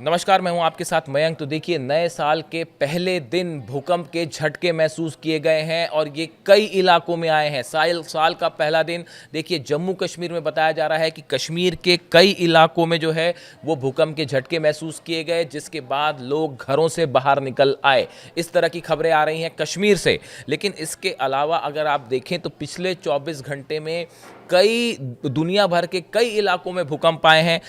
नमस्कार, मैं हूं आपके साथ मयंक। तो देखिए, नए साल के पहले दिन भूकंप के झटके महसूस किए गए हैं और ये कई इलाकों में आए हैं। साल का पहला दिन देखिए, जम्मू कश्मीर में बताया जा रहा है कि कश्मीर के कई इलाकों में जो है वो भूकंप के झटके महसूस किए गए, जिसके बाद लोग घरों से बाहर निकल आए। इस तरह की खबरें आ रही हैं कश्मीर से। लेकिन इसके अलावा अगर आप देखें तो पिछले 24 घंटे में कई दुनिया भर के कई इलाकों में भूकंप आए हैं।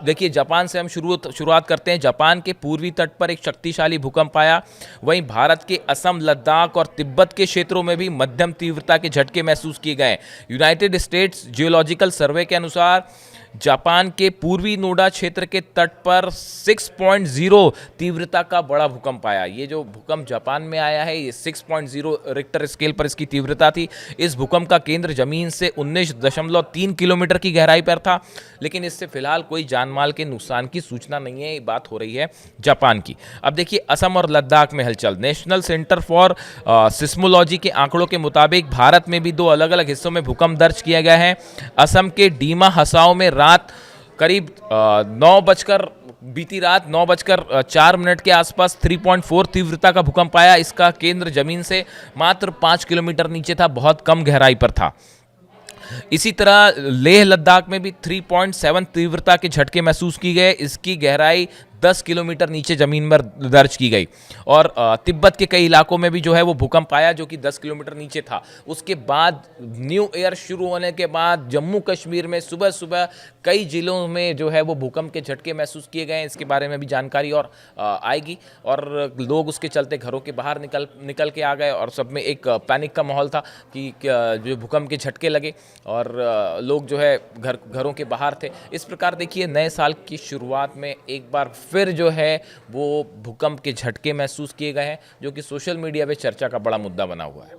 देखिए, जापान से हम शुरुआत करते हैं। जापान के पूर्वी तट पर एक शक्तिशाली भूकंप आया। वहीं भारत के असम, लद्दाख और तिब्बत के क्षेत्रों में भी मध्यम तीव्रता के झटके महसूस किए गए। यूनाइटेड स्टेट्स जियोलॉजिकल सर्वे के अनुसार जापान के पूर्वी नोडा क्षेत्र के तट पर 6.0 तीव्रता का बड़ा भूकंप आया। ये जो भूकंप जापान में आया है, ये 6.0 रिक्टर स्केल पर इसकी तीव्रता थी। इस भूकंप का केंद्र जमीन से 19.3 किलोमीटर की गहराई पर था, लेकिन इससे फिलहाल कोई जानमाल के नुकसान की सूचना नहीं है। ये बात हो रही है जापान की। अब देखिए, असम और लद्दाख में हलचल। नेशनल सेंटर फॉर सिस्मोलॉजी के आंकड़ों के मुताबिक भारत में भी दो अलग अलग हिस्सों में भूकंप दर्ज किया गया है। असम के डीमा हसाओ में रात करीब बीती रात 9:04 के आसपास 3.4 तीव्रता का भूकंप आया। इसका केंद्र जमीन से मात्र 5 किलोमीटर नीचे था, बहुत कम गहराई पर था। इसी तरह लेह लद्दाख में भी 3.7 तीव्रता के झटके महसूस की गए। इसकी गहराई 10 किलोमीटर नीचे जमीन पर दर्ज की गई। और तिब्बत के कई इलाकों में भी जो है वो भूकंप आया, जो कि 10 किलोमीटर नीचे था। उसके बाद न्यू ईयर शुरू होने के बाद जम्मू कश्मीर में सुबह सुबह कई जिलों में जो है वो भूकंप के झटके महसूस किए गए हैं। इसके बारे में भी जानकारी और आएगी। और लोग उसके चलते घरों के बाहर निकल के आ गए और सब में एक पैनिक का माहौल था कि जो भूकंप के झटके लगे और लोग जो है घरों के बाहर थे। इस प्रकार देखिए, नए साल की शुरुआत में एक बार फिर जो है वो भूकंप के झटके महसूस किए गए हैं, जो कि सोशल मीडिया पे चर्चा का बड़ा मुद्दा बना हुआ है।